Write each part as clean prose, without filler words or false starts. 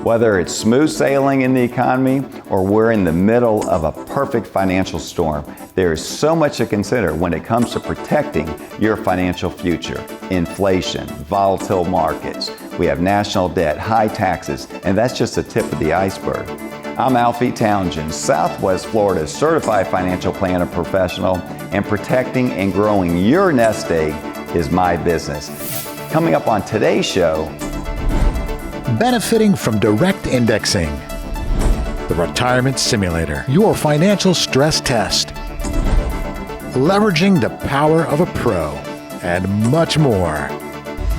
Whether it's smooth sailing in the economy or we're in the middle of a perfect financial storm, there is so much to consider when it comes to protecting your financial future. Inflation, volatile markets, we have national debt, high taxes, and that's just the tip of the iceberg. I'm Alfie Townsend, Southwest Florida's certified financial planner professional, and protecting and growing your nest egg is my business. Coming up on today's show, benefiting from direct indexing, the retirement simulator, your financial stress test, leveraging the power of a pro, and much more.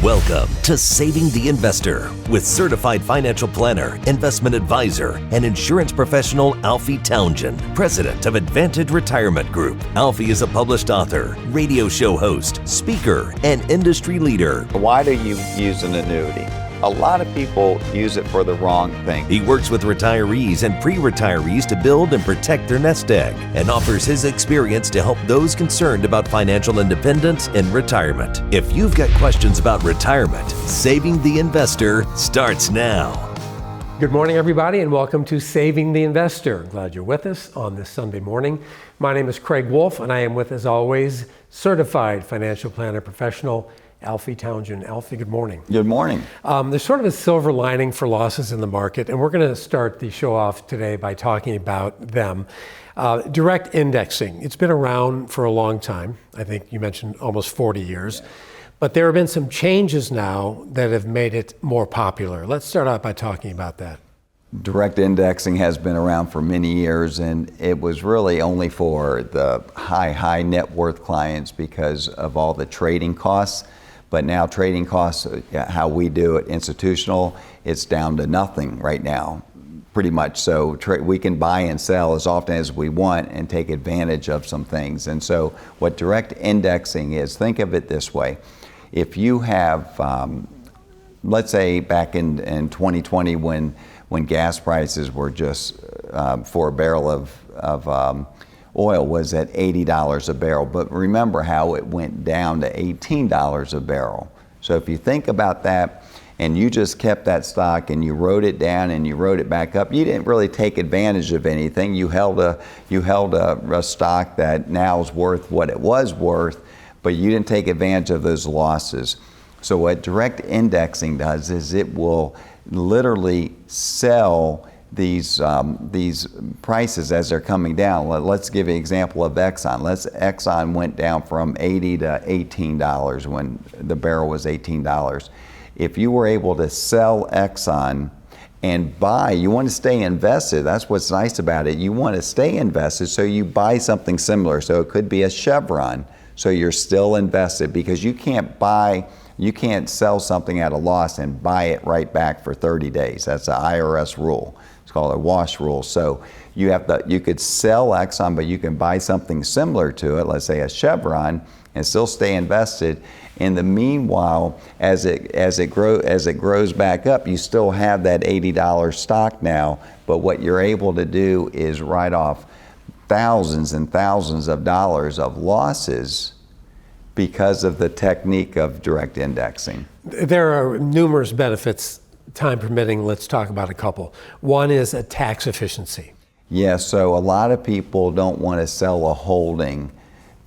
Welcome to Saving the Investor with certified financial planner, investment advisor, and insurance professional Alfie Townsend, president of Advantage Retirement Group. Alfie is a published author, radio show host, speaker, and industry leader. why do you use an annuity? A lot of people use it for the wrong thing. He works with retirees and pre-retirees to build and protect their nest egg and offers his experience to help those concerned about financial independence and retirement. If you've got questions about retirement, Saving the Investor starts now. Good morning, everybody, and welcome to Saving the Investor. Glad you're with us on this Sunday morning. My name is Craig Wolf, and I am with, as always, certified financial planner professional Alfie Townsend. Alfie, good morning. Good morning. There's sort of a silver lining for losses in the market, and we're going to start the show off today by talking about them. Direct indexing. It's been around for a long time. I think you mentioned almost 40 years. Yeah. But there have been some changes now that have made it more popular. Let's start out by talking about that. Direct indexing has been around for many years, and it was really only for the high net worth clients because of all the trading costs. But now trading costs, how we do it institutional, it's down to nothing right now, pretty much. So we can buy and sell as often as we want and take advantage of some things. And so what direct indexing is, think of it this way. If you have, let's say back in 2020 when gas prices were just for a barrel of oil was at $80 a barrel, but remember how it went down to $18 a barrel. So if you think about that and you just kept that stock and you wrote it down and you wrote it back up, you didn't really take advantage of anything. You held a stock that now is worth what it was worth, but you didn't take advantage of those losses. So what direct indexing does is it will literally sell these prices as they're coming down. Let's give an example of Exxon. Exxon went down from $80 to $18 when the barrel was $18. If you were able to sell Exxon and buy, you want to stay invested. That's what's nice about it. You want to stay invested, so you buy something similar. So it could be a Chevron, so you're still invested, because you can't sell something at a loss and buy it right back for 30 days. That's an IRS rule. It's called a wash rule. So you could sell Exxon, but you can buy something similar to it, let's say a Chevron, and still stay invested. In the meanwhile, as it grows back up, you still have that $80 stock now, but what you're able to do is write off thousands and thousands of dollars of losses because of the technique of direct indexing. There are numerous benefits. Time permitting, let's talk about a couple. One is a tax efficiency. Yeah, so a lot of people don't want to sell a holding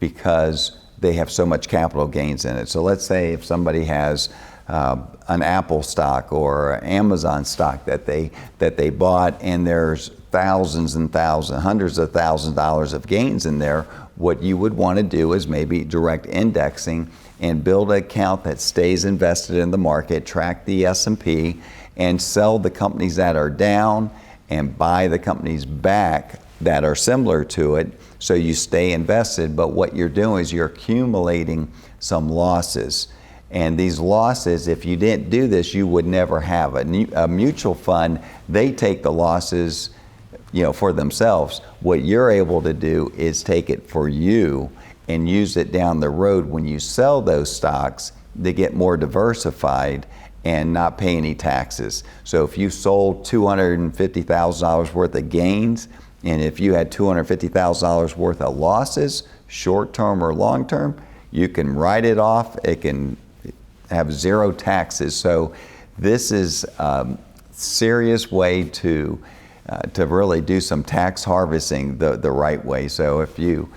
because they have so much capital gains in it. So let's say if somebody has an Apple stock or Amazon stock that they bought, and there's thousands and thousands, hundreds of thousands of dollars of gains in there, what you would want to do is maybe direct indexing and build an account that stays invested in the market, track the S&P, and sell the companies that are down and buy the companies back that are similar to it, so you stay invested. But what you're doing is you're accumulating some losses. And these losses, if you didn't do this, you would never have. A mutual fund, they take the losses, for themselves. What you're able to do is take it for you and use it down the road when you sell those stocks to get more diversified and not pay any taxes. So if you sold $250,000 worth of gains, and if you had $250,000 worth of losses, short-term or long-term, you can write it off. It can have zero taxes. So this is serious way to really do some tax harvesting the right way. So if you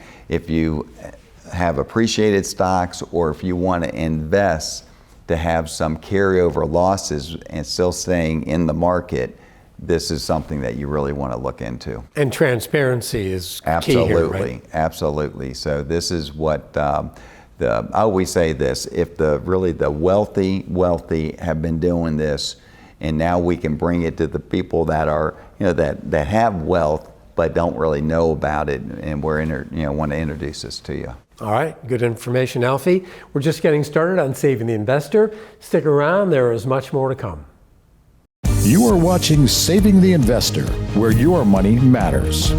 have appreciated stocks, or if you want to invest to have some carryover losses and still staying in the market, this is something that you really want to look into. And transparency is absolutely key here, right? Absolutely. So this is what I always say this: if the wealthy have been doing this, and now we can bring it to the people that are that have wealth but don't really know about it, and we're want to introduce this to you. All right, good information, Alfie. We're just getting started on Saving the Investor. Stick around, there is much more to come. You are watching Saving the Investor, where your money matters.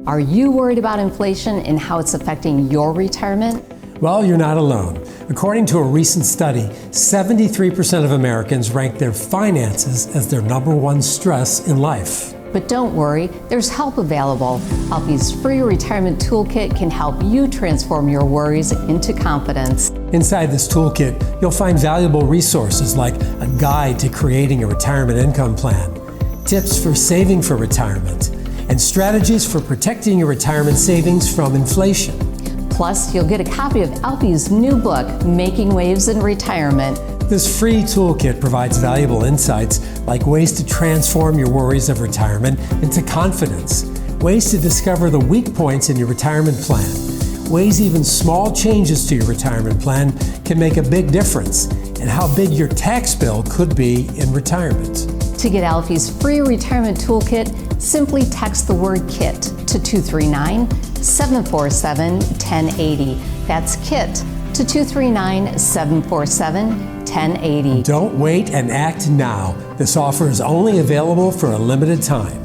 Are you worried about inflation and how it's affecting your retirement? Well, you're not alone. According to a recent study, 73% of Americans rank their finances as their #1 stress in life. But don't worry, there's help available. Alfie's free retirement toolkit can help you transform your worries into confidence. Inside this toolkit, you'll find valuable resources like a guide to creating a retirement income plan, tips for saving for retirement, and strategies for protecting your retirement savings from inflation. Plus, you'll get a copy of Alfie's new book, Making Waves in Retirement. This free toolkit provides valuable insights like ways to transform your worries of retirement into confidence, ways to discover the weak points in your retirement plan, ways even small changes to your retirement plan can make a big difference, and how big your tax bill could be in retirement. To get Alfie's free retirement toolkit, simply text the word KIT to 239-747-1080. That's KIT to 239-747-1080. Don't wait and act now. This offer is only available for a limited time.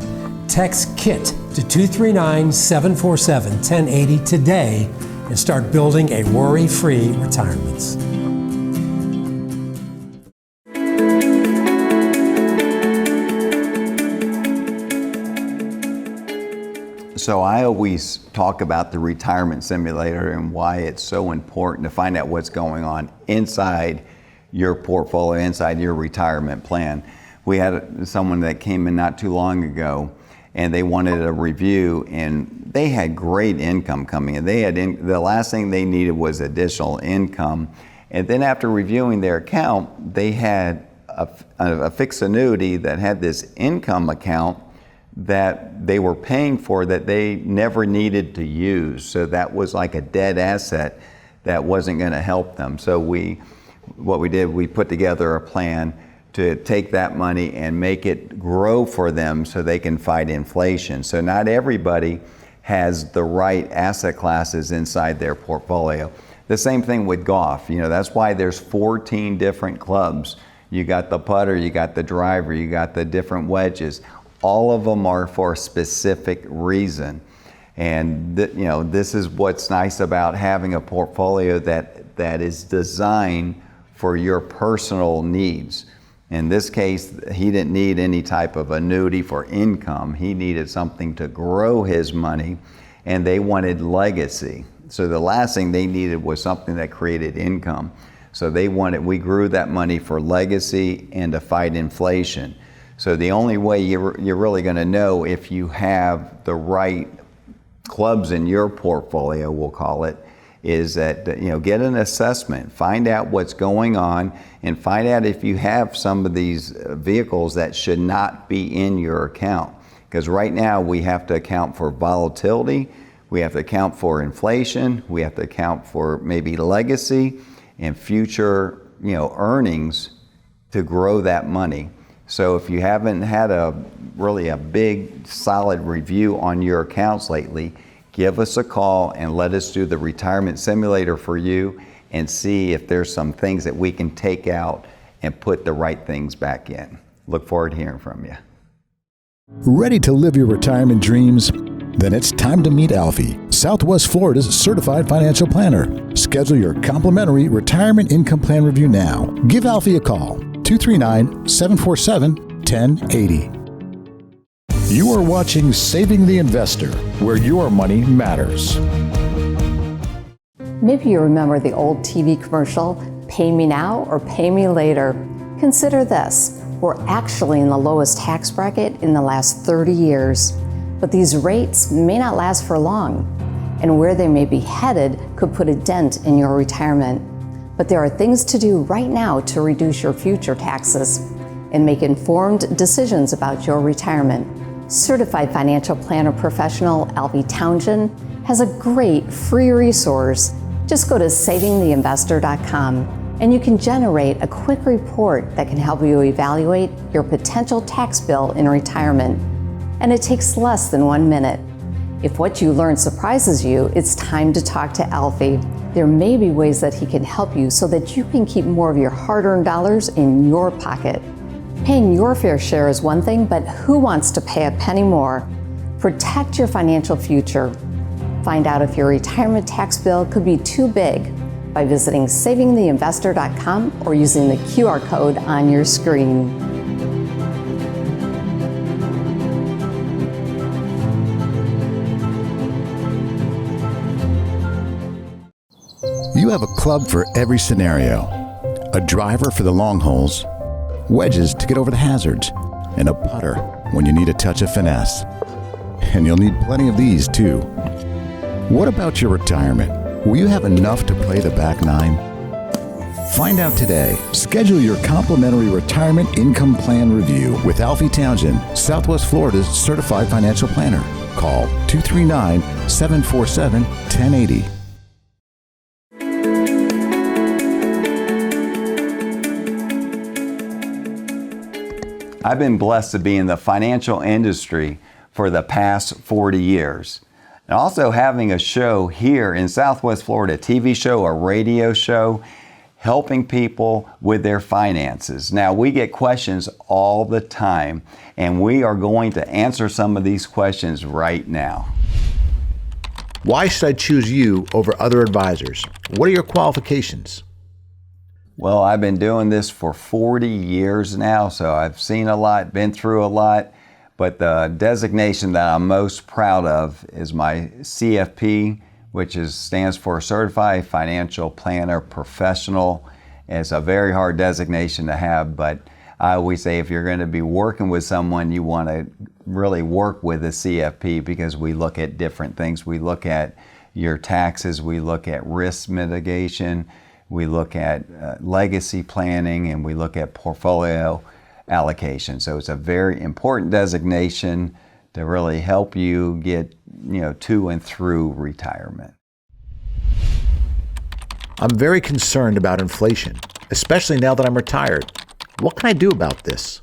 Text KIT to 239-747-1080 today and start building a worry-free retirement. So I always talk about the retirement simulator and why it's so important to find out what's going on inside your portfolio, inside your retirement plan. We had someone that came in not too long ago, and they wanted a review, and they had great income coming in. They had the last thing they needed was additional income, and then after reviewing their account, they had a fixed annuity that had this income account that they were paying for that they never needed to use. So that was like a dead asset that wasn't going to help them. So we put together a plan to take that money and make it grow for them so they can fight inflation. So not everybody has the right asset classes inside their portfolio. The same thing with golf. That's why there's 14 different clubs. You got the putter, you got the driver, you got the different wedges. All of them are for a specific reason. And this is what's nice about having a portfolio that is designed for your personal needs. In this case, he didn't need any type of annuity for income. He needed something to grow his money, and they wanted legacy. So the last thing they needed was something that created income. So we grew that money for legacy and to fight inflation. So the only way you're really going to know if you have the right clubs in your portfolio, we'll call it, is that get an assessment, find out what's going on, and find out if you have some of these vehicles that should not be in your account. Because right now we have to account for volatility, we have to account for inflation, we have to account for maybe legacy and future earnings to grow that money. So if you haven't had a big solid review on your accounts lately, give us a call and let us do the retirement simulator for you and see if there's some things that we can take out and put the right things back in. Look forward to hearing from you. Ready to live your retirement dreams? Then it's time to meet Alfie, Southwest Florida's certified financial planner. Schedule your complimentary retirement income plan review now. Give Alfie a call, 239-747-1080. You are watching Saving the Investor, where your money matters. Maybe you remember the old TV commercial, Pay Me Now or Pay Me Later. Consider this. We're actually in the lowest tax bracket in the last 30 years. But these rates may not last for long, and where they may be headed could put a dent in your retirement. But there are things to do right now to reduce your future taxes and make informed decisions about your retirement. Certified financial planner professional Alfie Townsend has a great free resource. Just go to savingtheinvestor.com and you can generate a quick report that can help you evaluate your potential tax bill in retirement. And it takes less than 1 minute. If what you learn surprises you, it's time to talk to Alfie. There may be ways that he can help you so that you can keep more of your hard-earned dollars in your pocket. Paying your fair share is one thing, but who wants to pay a penny more? Protect your financial future. Find out if your retirement tax bill could be too big by visiting savingtheinvestor.com or using the QR code on your screen. You have a club for every scenario, a driver for the long holes, wedges to get over the hazards, and a putter when you need a touch of finesse. And you'll need plenty of these too. What about your retirement? Will you have enough to play the back nine? Find out today. Schedule your complimentary retirement income plan review with Alfie Townsend, Southwest Florida's certified financial planner. Call 239-747-1080. I've been blessed to be in the financial industry for the past 40 years. And also having a show here in Southwest Florida, a TV show, a radio show, helping people with their finances. Now, we get questions all the time, and we are going to answer some of these questions right now. Why should I choose you over other advisors? What are your qualifications? Well, I've been doing this for 40 years now, so I've seen a lot, been through a lot. But the designation that I'm most proud of is my CFP, which stands for Certified Financial Planner Professional. It's a very hard designation to have, but I always say if you're going to be working with someone, you want to really work with a CFP because we look at different things. We look at your taxes, we look at risk mitigation, we look at legacy planning, and we look at portfolio allocation. So it's a very important designation to really help you get, to and through retirement. I'm very concerned about inflation, especially now that I'm retired. What can I do about this?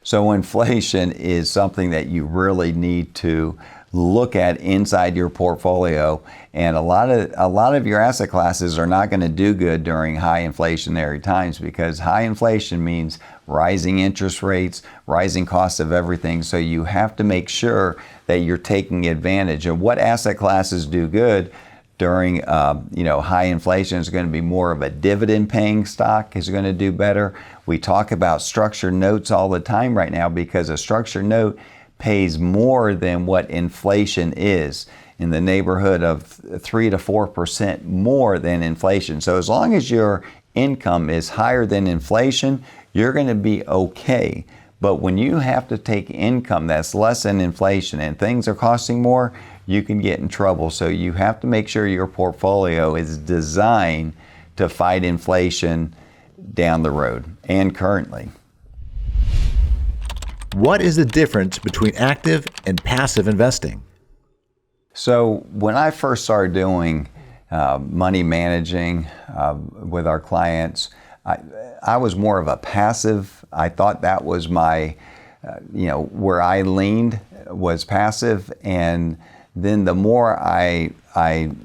So inflation is something that you really need to look at inside your portfolio, and a lot of your asset classes are not going to do good during high inflationary times because high inflation means rising interest rates, rising costs of everything. So you have to make sure that you're taking advantage of what asset classes do good during high inflation. Is going to be more of a dividend paying stock is going to do better. We talk about structured notes all the time right now because a structured note pays more than what inflation is, in the neighborhood of 3 to 4% more than inflation. So as long as your income is higher than inflation, you're going to be okay. But when you have to take income that's less than inflation and things are costing more, you can get in trouble. So you have to make sure your portfolio is designed to fight inflation down the road and currently. What is the difference between active and passive investing? So when I first started doing money managing with our clients, I was more of a passive. I thought that was my, where I leaned was passive. And then the more I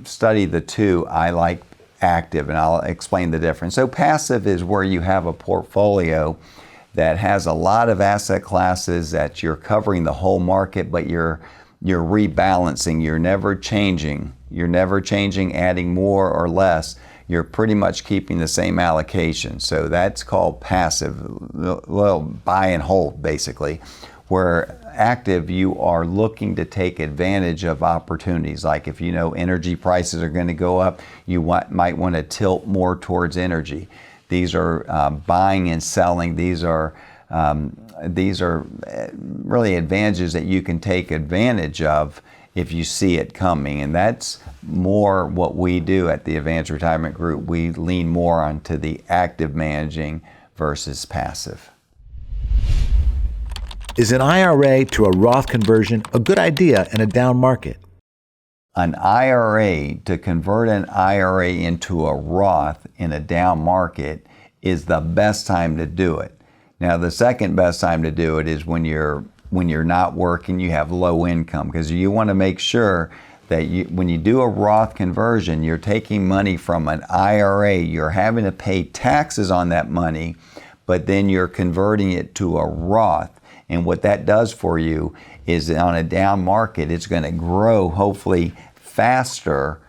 studied the two, I like active, and I'll explain the difference. So passive is where you have a portfolio that has a lot of asset classes that you're covering the whole market, but you're rebalancing. You're never changing. You're never changing, adding more or less. You're pretty much keeping the same allocation. So that's called passive, well, buy and hold basically. Where active, you are looking to take advantage of opportunities. Like if you know energy prices are going to go up, you might want to tilt more towards energy. These are buying and selling. These are These are really advantages that you can take advantage of if you see it coming. And that's more what we do at the Advanced Retirement Group. We lean more onto the active managing versus passive. Is an IRA to a Roth conversion a good idea in a down market? An IRA, to convert an IRA into a Roth in a down market, is the best time to do it. Now, the second best time to do it is when you're not working, you have low income, because you want to make sure that when you do a Roth conversion, you're taking money from an IRA, you're having to pay taxes on that money, but then you're converting it to a Roth. And what that does for you is on a down market, it's going to grow hopefully faster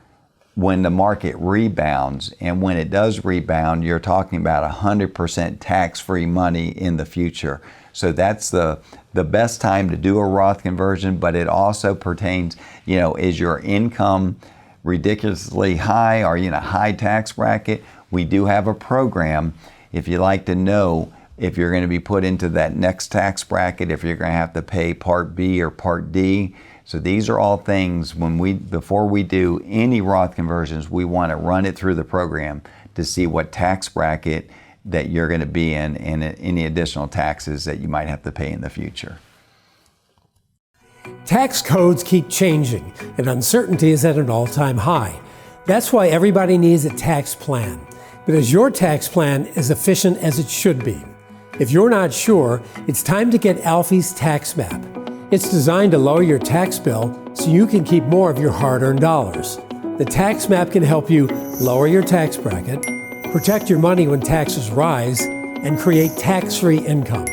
when the market rebounds. And when it does rebound, you're talking about 100% tax-free money in the future. So that's the best time to do a Roth conversion, but it also pertains, is your income ridiculously high? Are you in a high tax bracket? We do have a program if you'd like to know if you're going to be put into that next tax bracket, if you're going to have to pay Part B or Part D. So these are all things before we do any Roth conversions, we want to run it through the program to see what tax bracket that you're going to be in and any additional taxes that you might have to pay in the future. Tax codes keep changing, and uncertainty is at an all-time high. That's why everybody needs a tax plan. But is your tax plan as efficient as it should be? If you're not sure, it's time to get Alfie's Tax Map. It's designed to lower your tax bill so you can keep more of your hard-earned dollars. The Tax Map can help you lower your tax bracket, protect your money when taxes rise, and create tax-free income.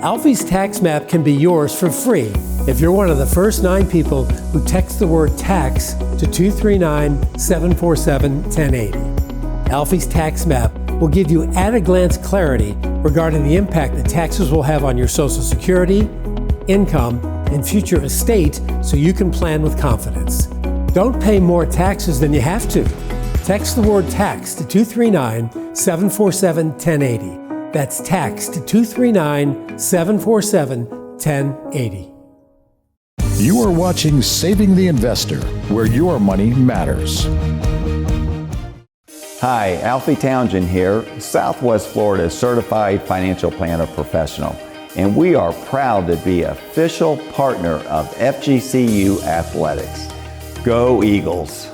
Alfie's Tax Map can be yours for free if you're one of the first 9 people who text the word tax to 239-747-1080. Alfie's Tax Map will give you at-a-glance clarity regarding the impact that taxes will have on your Social Security, income, and future estate so you can plan with confidence. Don't pay more taxes than you have to. Text the word tax to 239-747-1080. That's tax to 239-747-1080. You are watching Saving the Investor, where your money matters. Hi, Alfie Townsend here, Southwest Florida's Certified Financial Planner Professional, and we are proud to be official partner of FGCU Athletics. Go Eagles!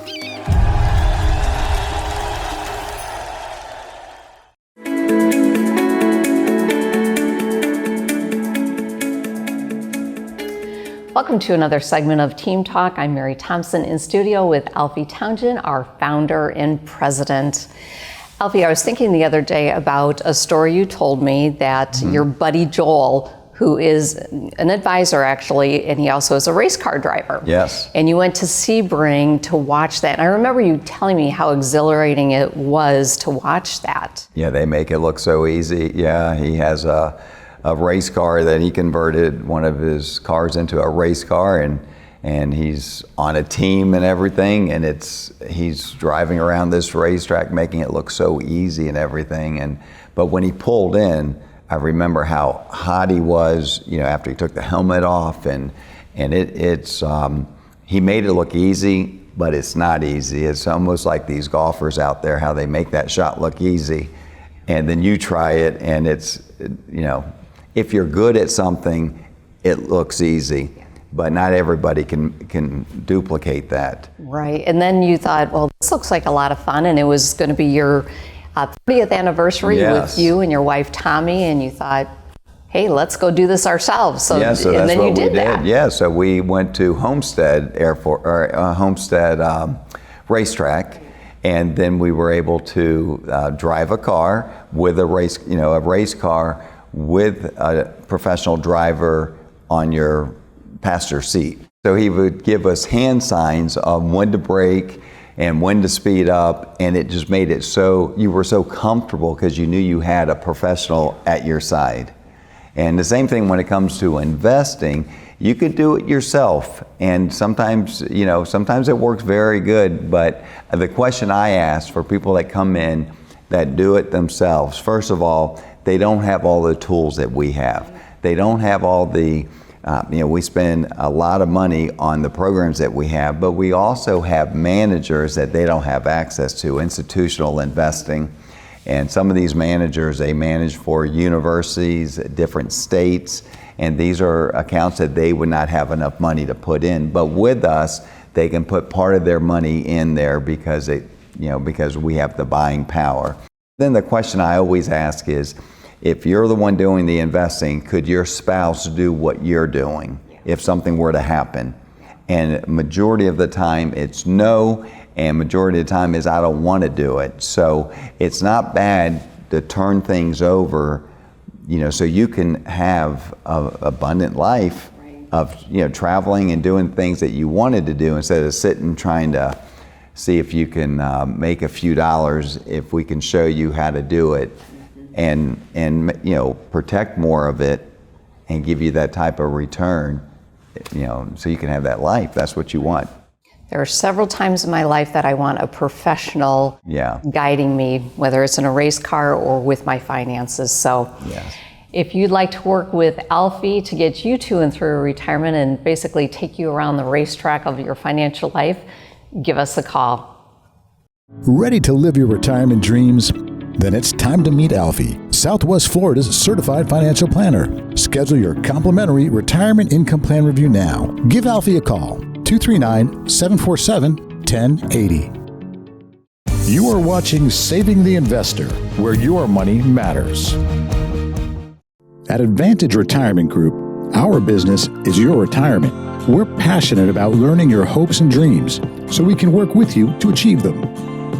Welcome to another segment of Team Talk. I'm Mary Thompson in studio with Alfie Townsend, our founder and president. Alfie, I was thinking the other day about a story you told me that your buddy Joel, who is an advisor actually, and he also is a race car driver. Yes. And you went to Sebring to watch that. And I remember you telling me how exhilarating it was to watch that. Yeah, they make it look so easy. Yeah, he has a race car that he converted one of his cars into a race car, and he's on a team and everything, and he's driving around this racetrack making it look so easy and everything. But when he pulled in, I remember how hot he was, after he took the helmet off, and he made it look easy, but it's not easy. It's almost like these golfers out there, how they make that shot look easy, and then you try it, and it's, if you're good at something, it looks easy, but not everybody can duplicate that. Right, and then you thought, well, this looks like a lot of fun, and it was going to be your 30th anniversary with you and your wife Tommy, and you thought, hey, let's go do this ourselves. So that's and then what you did that. Yeah, so we went to Homestead racetrack, and then we were able to drive a car with a race car with a professional driver on your passenger seat. So he would give us hand signs of when to brake and when to speed up, and it just made it so you were so comfortable because you knew you had a professional at your side. And the same thing when it comes to investing, you could do it yourself, and sometimes it works very good. But the question I ask for people that come in that do it themselves, first of all, they don't have all the tools that we have. They don't have all the, we spend a lot of money on the programs that we have, but we also have managers that they don't have access to, institutional investing. And some of these managers, they manage for universities, different states, and these are accounts that they would not have enough money to put in. But with us, they can put part of their money in there because because we have the buying power. Then the question I always ask is, if you're the one doing the investing, could your spouse do what you're doing if something were to happen? And majority of the time it's no, and majority of the time is I don't want to do it. So it's not bad to turn things over, so you can have an abundant life of traveling and doing things that you wanted to do instead of sitting trying to see if you can make a few dollars if we can show you how to do it. And protect more of it and give you that type of return, so you can have that life. That's what you want. There are several times in my life that I want a professional guiding me, whether it's in a race car or with my finances. So if you'd like to work with Alfie to get you to and through retirement and basically take you around the racetrack of your financial life, give us a call. Ready to live your retirement dreams? Then it's time to meet Alfie, Southwest Florida's certified financial planner. Schedule your complimentary retirement income plan review now. Give Alfie a call, 239-747-1080. You are watching Saving the Investor, where your money matters. At Advantage Retirement Group, our business is your retirement. We're passionate about learning your hopes and dreams so we can work with you to achieve them.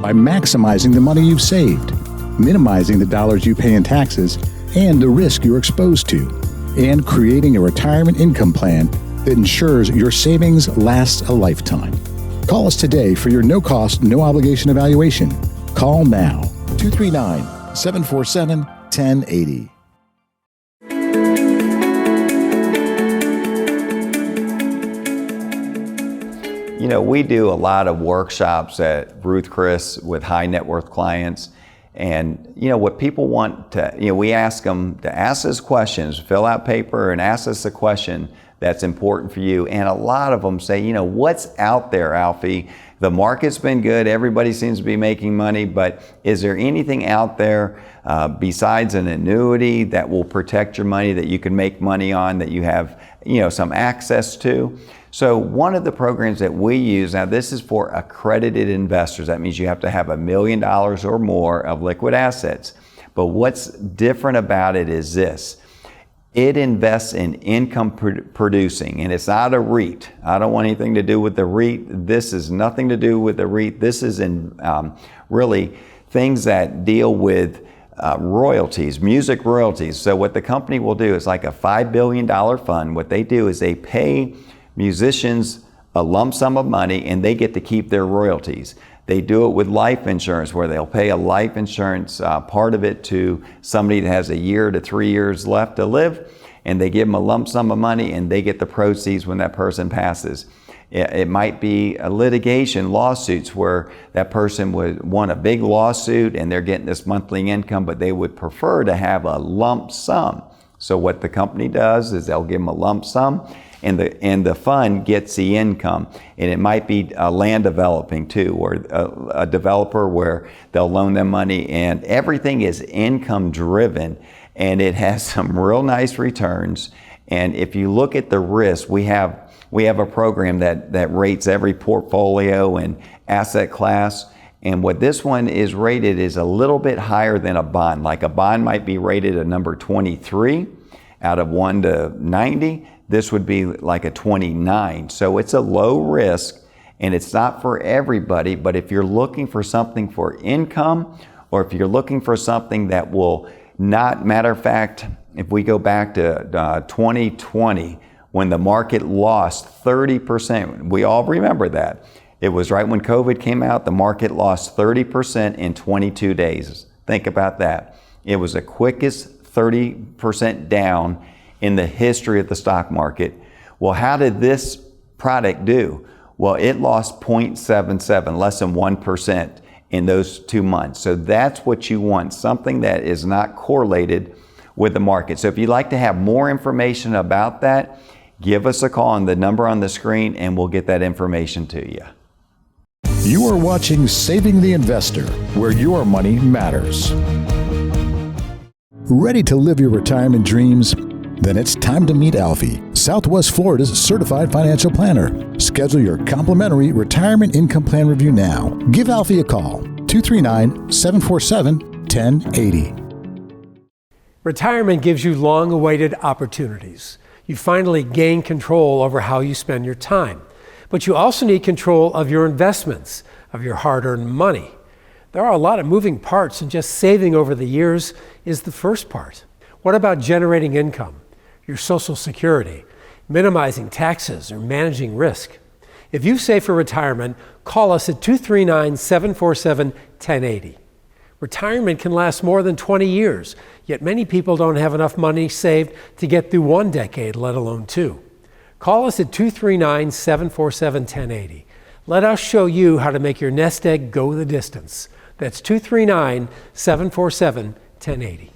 By maximizing the money you've saved, minimizing the dollars you pay in taxes and the risk you're exposed to, and creating a retirement income plan that ensures your savings lasts a lifetime. Call us today for your no-cost, no-obligation evaluation. Call now, 239-747-1080. We do a lot of workshops at Ruth Chris with high net worth clients. And what people want to, we ask them to ask us questions, fill out paper and ask us a question that's important for you. And a lot of them say, what's out there, Alfie? The market's been good, everybody seems to be making money, but is there anything out there besides an annuity that will protect your money, that you can make money on, that you have, some access to? So one of the programs that we use, now this is for accredited investors. That means you have to have $1 million or more of liquid assets. But what's different about it is this. It invests in income producing, and it's not a REIT. I don't want anything to do with the REIT. This is nothing to do with the REIT. This is in really things that deal with royalties, music royalties. So what the company will do is like a $5 billion fund. What they do is they pay musicians a lump sum of money and they get to keep their royalties. They do it with life insurance, where they'll pay a life insurance part of it to somebody that has 1 year to 3 years left to live, and they give them a lump sum of money and they get the proceeds when that person passes. It might be a litigation, lawsuits, where that person would want a big lawsuit and they're getting this monthly income, but they would prefer to have a lump sum. So what the company does is they'll give them a lump sum, and the fund gets the income. And it might be land developing too, or a developer where they'll loan them money, and everything is income driven, and it has some real nice returns. And if you look at the risk, we have a program that rates every portfolio and asset class. And what this one is rated is a little bit higher than a bond. Like a bond might be rated a number 23 out of 1 to 90. This would be like a 29. So it's a low risk, and it's not for everybody. But if you're looking for something for income, or if you're looking for something that will not, matter of fact, if we go back to 2020, when the market lost 30%, we all remember that. It was right when COVID came out, the market lost 30% in 22 days. Think about that. It was the quickest 30% down in the history of the stock market. Well, how did this product do? Well, it lost 0.77, less than 1%. in those 2 months. So that's what you want, something that is not correlated with the market. So if you'd like to have more information about that, give us a call on the number on the screen and we'll get that information to you. You are watching Saving the Investor, where your money matters. Ready to live your retirement dreams? Then it's time to meet Alfie, Southwest Florida's certified financial planner. Schedule your complimentary retirement income plan review now. Give Alfie a call, 239-747-1080. Retirement gives you long-awaited opportunities. You finally gain control over how you spend your time. But you also need control of your investments, of your hard-earned money. There are a lot of moving parts, and just saving over the years is the first part. What about generating income, your Social Security, minimizing taxes, or managing risk? If you save for retirement, call us at 239-747-1080. Retirement can last more than 20 years, yet many people don't have enough money saved to get through 1 decade, let alone 2. Call us at 239-747-1080. Let us show you how to make your nest egg go the distance. That's 239-747-1080.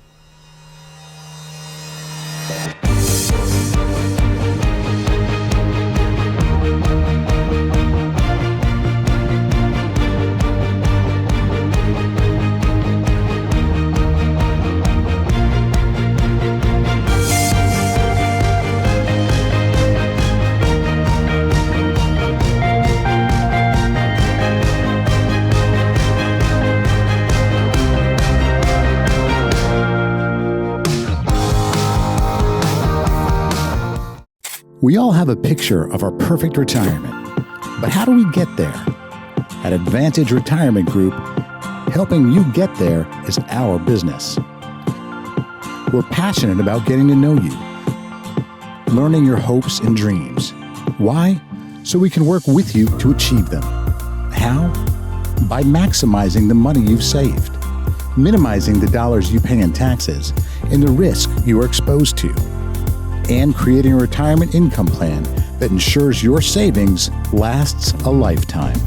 We all have a picture of our perfect retirement, but how do we get there? At Advantage Retirement Group, helping you get there is our business. We're passionate about getting to know you, learning your hopes and dreams. Why? So we can work with you to achieve them. How? By maximizing the money you've saved, minimizing the dollars you pay in taxes and the risk you are exposed to, and creating a retirement income plan that ensures your savings lasts a lifetime.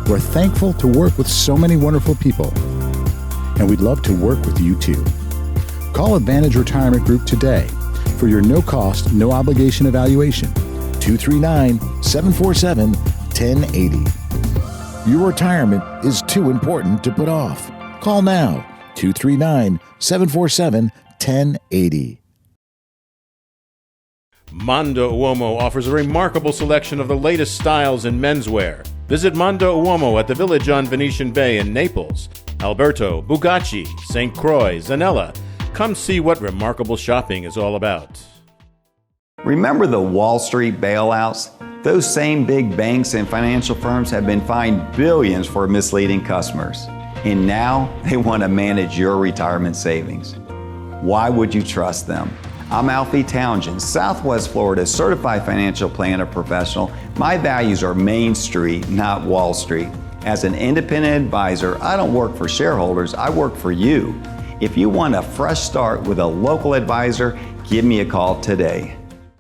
We're thankful to work with so many wonderful people, and we'd love to work with you too. Call Advantage Retirement Group today for your no-cost, no-obligation evaluation, 239-747-1080. Your retirement is too important to put off. Call now, 239-747-1080. Mondo Uomo offers a remarkable selection of the latest styles in menswear. Visit Mondo Uomo at the Village on Venetian Bay in Naples, Alberto, Bugacci, St. Croix, Zanella. Come see what remarkable shopping is all about. Remember the Wall Street bailouts? Those same big banks and financial firms have been fined billions for misleading customers. And now they want to manage your retirement savings. Why would you trust them? I'm Alfie Townsend, Southwest Florida's certified financial planner professional. My values are Main Street, not Wall Street. As an independent advisor, I don't work for shareholders, I work for you. If you want a fresh start with a local advisor, give me a call today.